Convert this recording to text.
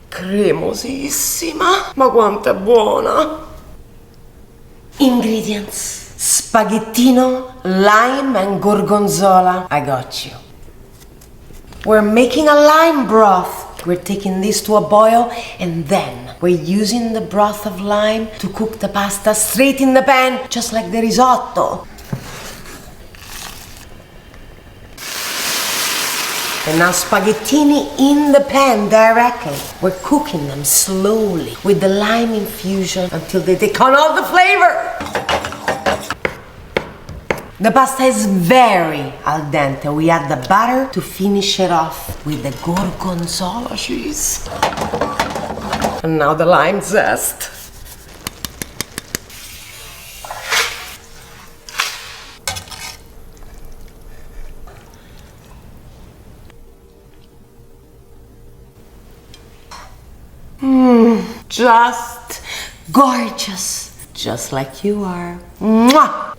Cremosissima, ma quanto è buona! Ingredients: spaghettino, lime and gorgonzola. I got you. We're making a lime broth. We're taking this to a boil and then we're using the broth of lime to cook the pasta straight in the pan, just like the risotto. And now spaghettini in the pan directly. We're cooking them slowly with the lime infusion until they take on all the flavor. The pasta is very al dente. We add the butter to finish it off with the gorgonzola cheese. And now the lime zest. Just gorgeous, just like you are. Mwah!